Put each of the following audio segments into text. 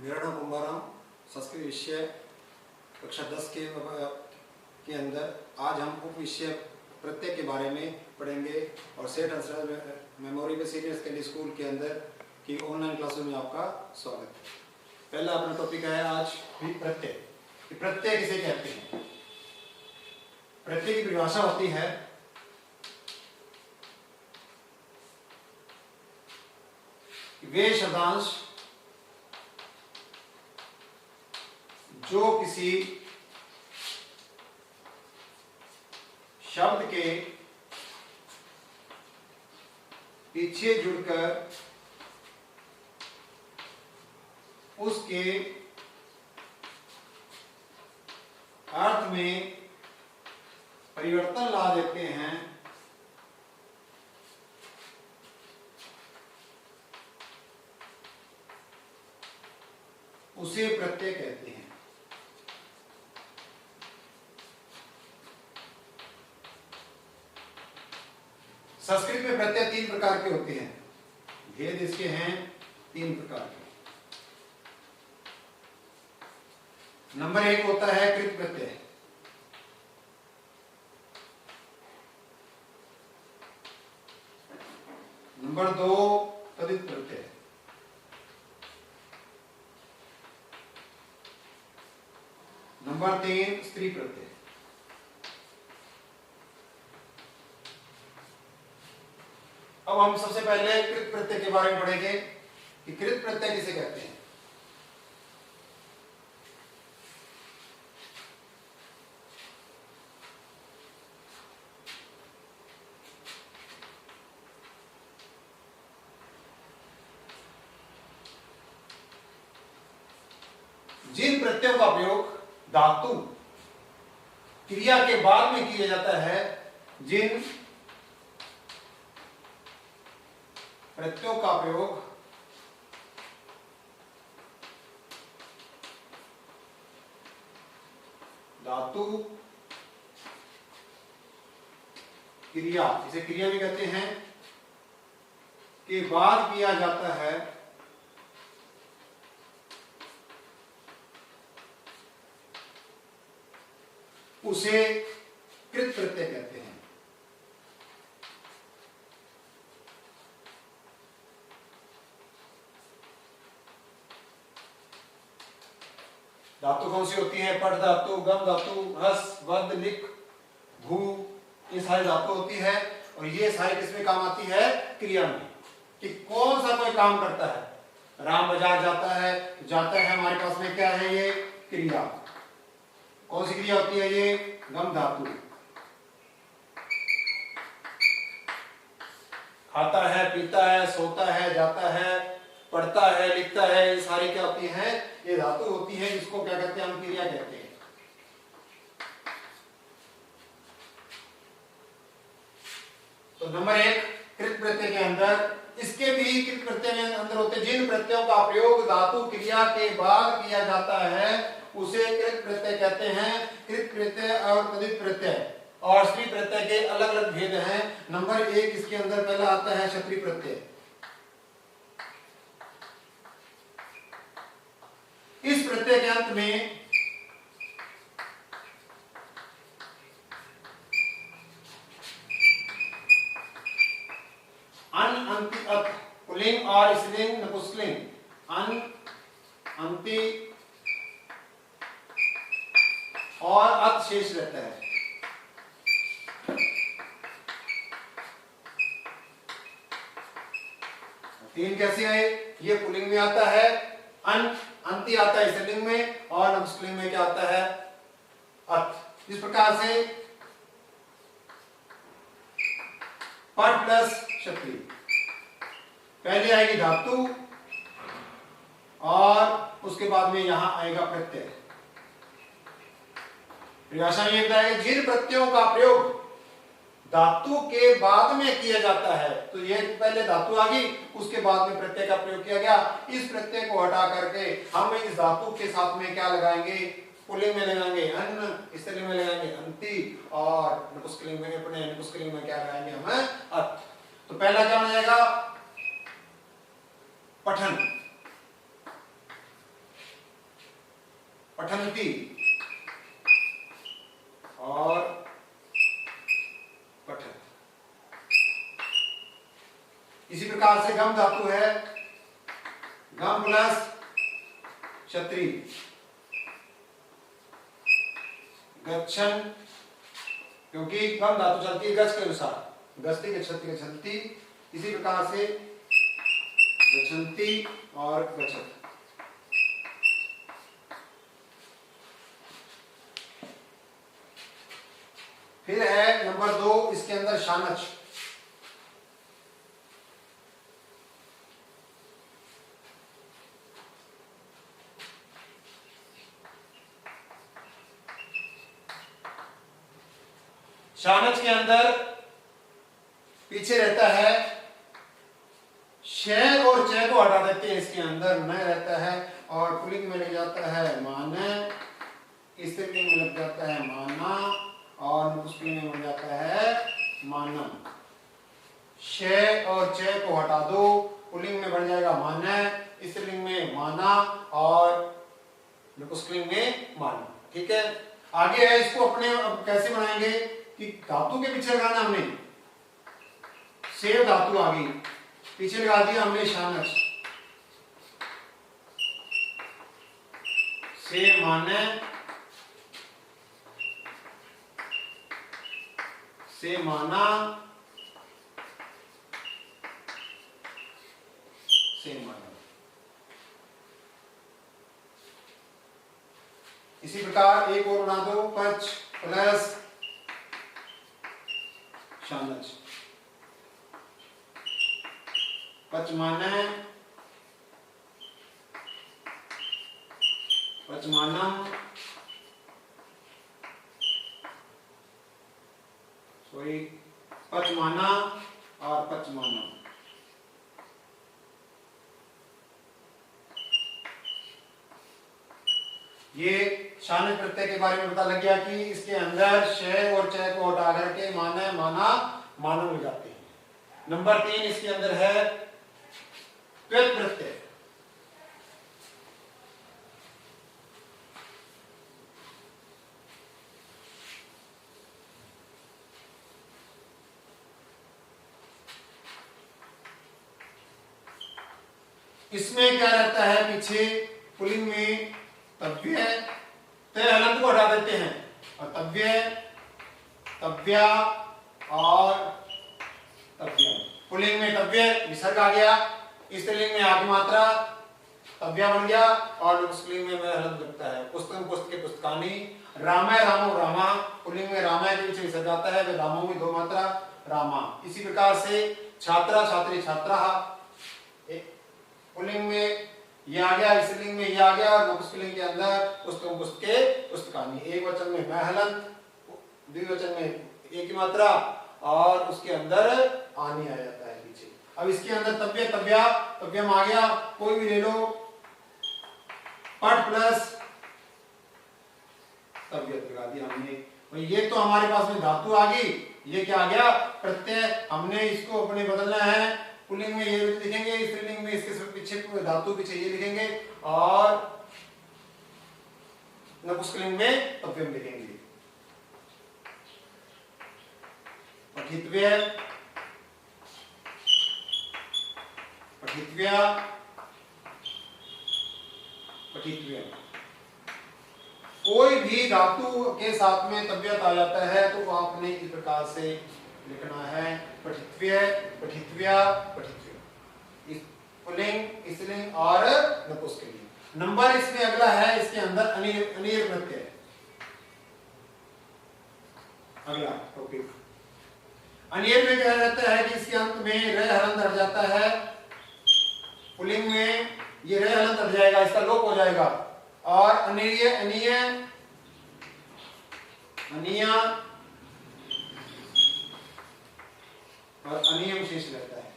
मेरा नाम कुंभाराम, संस्कृत विषय कक्षा 10 के अंदर आज हम उप विषय प्रत्यय के बारे में पढ़ेंगे और सेठ Hansraj memorial senior secondary school के अंदर की ऑनलाइन क्लासों में आपका स्वागत है। पहला अपना टॉपिक है आज भी प्रत्यय। प्रत्यय किसे कहते हैं? प्रत्यय की परिभाषा होती है वे शब्दांश जो किसी शब्द के पीछे जुड़कर उसके अर्थ में परिवर्तन ला देते हैं, उसे प्रत्यय कहते हैं। संस्कृत में प्रत्यय 3 प्रकार के होते हैं। भेद इसके हैं 3 प्रकार के। नंबर 1 होता है कृत प्रत्यय। नंबर 2 तदित प्रत्यय। नंबर 3 स्त्री प्रत्यय। अब हम सबसे पहले कृत प्रत्यय के बारे में पढ़ेंगे कि कृत प्रत्यय किसे कहते हैं। जिन प्रत्ययों का प्रयोग धातु क्रिया के बाद में किया जाता है, जिन प्रत्ययों का प्रयोग धातु क्रिया, इसे क्रिया भी कहते हैं, के बाद किया जाता है, उसे कृत प्रत्यय कहते हैं। धातु कौन सी होती है? पट धातु, गम धातु, हस, वद, लिख, भू, ये सारी धातु होती है और ये सारी किसमें काम आती है? क्रिया में। कि कौन सा कोई काम करता है, राम बाजार जाता है, हमारे पास में क्या है? ये क्रिया। कौन सी क्रिया होती है? ये गम धातु। खाता है, पीता है, सोता है, जाता है, पढ़ता है, लिखता है, ये सारी क्या होती हैं? ये धातु होती है, जिसको क्या कहते हैं? हम क्रिया कहते हैं। तो नंबर 1 कृत प्रत्यय के अंदर, इसके भी कृत प्रत्यय में अंदर होते हैं जिन प्रत्ययों का प्रयोग धातु क्रिया के बाद किया जाता है, उसे कृत प्रत्यय कहते हैं। कृत प्रत्यय और तदित प्रत्यय और स्त्री प्रत्यय के अलग अलग भेद हैं। नंबर 1 इसके अंदर पहला आता है क्षत्रिय प्रत्यय। इस प्रत्यय के अंत में अन, अंति, अत, पुल्लिंग और स्त्रीलिंग, नपुंसकलिंग, अन, अंति और अत शेष रहता है। तीन कैसे आए? ये पुल्लिंग में आता है, अन, अंति आता है स्त्रीलिंग में और नपुंसकलिंग में क्या आता है? अत। इस प्रकार से पट प्लस क्षत्रिय, पहले आएगी धातु और उसके बाद में यहां आएगा प्रत्यय। परिभाषा में बताया जिन प्रत्ययों का प्रयोग धातु के बाद में किया जाता है, तो ये पहले धातु आ गई, उसके बाद में प्रत्यय का प्रयोग किया गया। इस प्रत्यय को हटा करके हम इस धातु के साथ में क्या लगाएंगे? पुल्लिंग में लगाएंगे अन्न, स्त्रीलिंग में लगाएंगे अंति और नपुंसकलिंग में अपने नपुंसकलिंग में क्या लगाएंगे? हम अत। तो पहला क्या बन जाएगा? पठन। पठन्ति और पठत। इसी प्रकार से गम धातु है, गम प्लस क्षत्री, गच्छन, क्योंकि गम धातु चलती है गच्छ के अनुसार, गच्छति गच्छति गच्छन्ति। इसी प्रकार से गच्छन्ति और गच्छत। फिर है नंबर 2, इसके अंदर शानच। शानच के अंदर पीछे रहता है शय और चय को हटा देते हैं, इसके अंदर न रहता है और पुल्लिंग में लग जाता है माने, स्त्रीलिंग में लग जाता है माना और नपुंसकलिंग में बन जाता है मानम। शय और चय को हटा दो, पुल्लिंग में बन जाएगा माने, स्त्रीलिंग में माना और नपुंसकलिंग में माना। ठीक है, आगे है, इसको अपने अब कैसे बनाएंगे कि धातु के पीछे लगाना हमने सेव धातु आ गई, पीछे लगा दिया हमने शानच, से माने, से माना, से माना। इसी प्रकार एक और बना दो, पच प्लस शानच, पच माने, पचमानम, सॉरी पचमाना और पचमानम। ये शानच प्रत्यय के बारे में पता लग गया कि इसके अंदर शय और चय को हटा करके माने, माना, मानव हो जाते हैं। नंबर 3 इसके अंदर है त्वत् प्रत्यय। इसमें क्या रहता है, पीछे पुल्लिंग में तव्य, तय हलंत को हटा देते हैं और तव्य, तव्या और तव्यम। पुल्लिंग में तव्य विसर्ग आ गया, स्त्रीलिंग में आदि मात्रा तव्या बन गया और नपुंसकलिंग में हलंत लगता है। पुस्तकम पुस्तके पुस्तकानि, रामाय रामो रामा, पुल्लिंग में रामाय के पीछे विसर्ग आता है, रामो में 2 मात्रा रामा। इसी प्रकार से छात्रा छात्री छात्राः, पुल्लिंग में ये आ गया, स्त्रीलिंग में ये आ गया और नपुंसकलिंग के अंदर पुस्तकम पुस्तके पुस्तकानि। एक वचन में मैं हलंत, द्विवचन में एक ही मात्रा और उसके अंदर आनी आ जाता है पीछे। अब इसके अंदर तव्य, तव्या, तव्यम आ गया, कोई भी ले लो, पट प्लस तव्य लगा दिया हमने। और ये तो हमारे पास में धातु आ गई, ये क्या आ गया, प्रत्यय। हमने इसको अपने बदलना है, पुल्लिंग में ये लिखेंगे, स्त्रीलिंग में इसके पीछे धातु पीछे ये लिखेंगे और नपुंसकलिंग में तव्यम लिखेंगे। पठित्व्य, पठित्व्या, पठित्व्यम। कोई भी धातु के साथ में तव्यत आ जाता है तो आपने इस प्रकार से लिखना है, पठित्व्य, पठित्व्या, पठित्व्यम। पुल्लिंग, स्त्रीलिंग और नपुंसकलिंग। नंबर इसमें अगला है, इसके अंदर अनीर प्रत्यय। अगला टॉपिक अनीर में क्या रहता है कि इसके अंत में र हलंत हट जाता है, पुल्लिंग में ये र हलंत हट जाएगा, इसका लोप हो जाएगा और अनीय, अनीय, अनिया और अनियम शेष रहता है।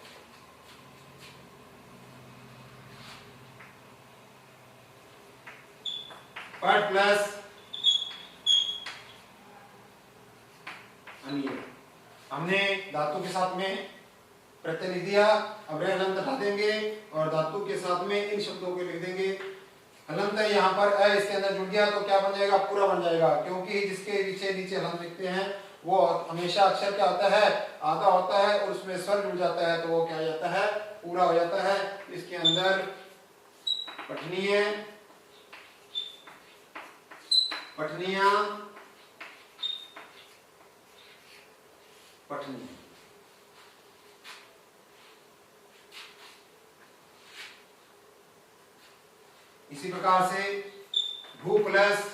पट प्लस अनियम। हमने धातु के साथ में प्रत्यय लिख दिया, अब रे हलंत हटा देंगे और धातु के साथ में इन शब्दों को लिख देंगे, हलंत है यहाँ पर अ इसके अंदर जुड़ गया तो क्या बन जाएगा, पूरा बन जाएगा, क्योंकि जिसके नीचे नीचे हलंत लिखते हैं वो हमेशा अक्षर क्या होता है, आधा होता है और उसमें स्वर जुड़ जाता है तो वो क्या हो जाता है, पूरा हो जाता है। इसके अंदर पठनीय, पठनीया, पठनीय। इसी प्रकार से भू प्लस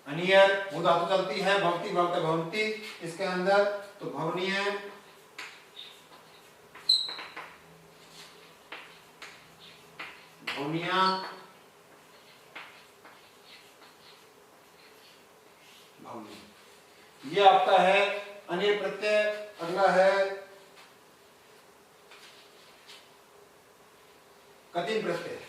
अनियर, भू धातु चलती है, भवती भवते भवंती, इसके अंदर तो भवनीय, भवनिया, भवनी। ये आपका है अनियर प्रत्यय। अगला है कठिन प्रत्यय।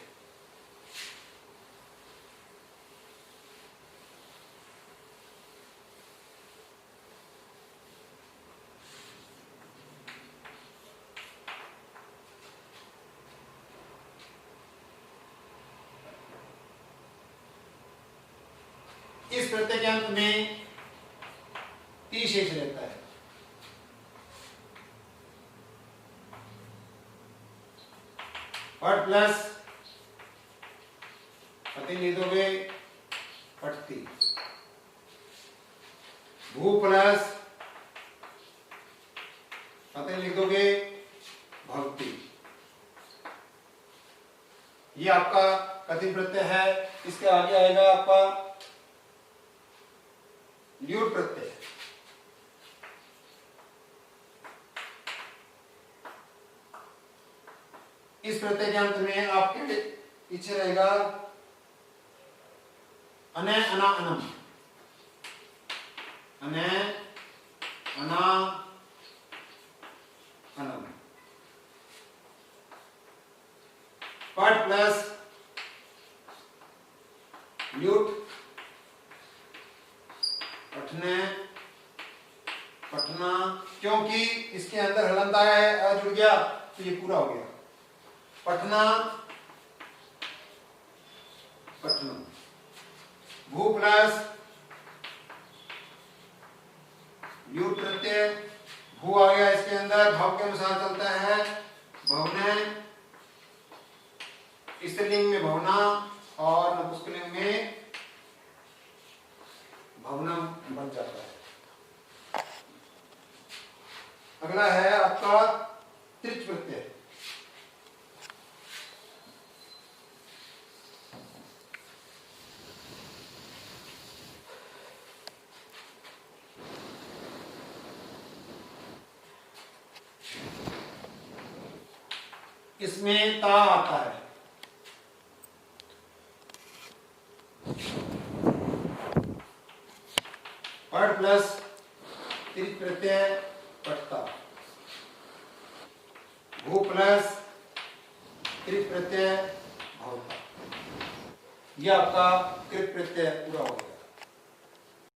इस प्रत्यय के अंत में ती शेष रहता है। पट प्लस पति लिख दोगे पटती, भू प्लस पति लिख दोगे भवती। ये आपका कठिन प्रत्यय है। इसके आगे आएगा आपका ल्यूट प्रत्यय। इस प्रत्यय के अंत में आपके पीछे रहेगा अने अना अनम, अने अना अनम। पट प्लस ल्यूट, पठने, पठना, क्योंकि इसके अंदर हलंत आया है, अ जुड़ गया तो ये पूरा हो गया। पठना, पठनम। भू प्लस ल्यूट प्रत्यय, भू आ गया इसके अंदर, भाव के अनुसार चलता है। भवने, स्त्रीलिंग में भवना और नपुंसकलिंग में भवनम बन जाता है। अगला है आपका त्रिच प्रत्यय। इसमें ता आता है। पट प्लस त्रिच प्रत्यय पटता, भू प्लस त्रिच प्रत्यय भवता। यह आपका कृत प्रत्यय पूरा होगा।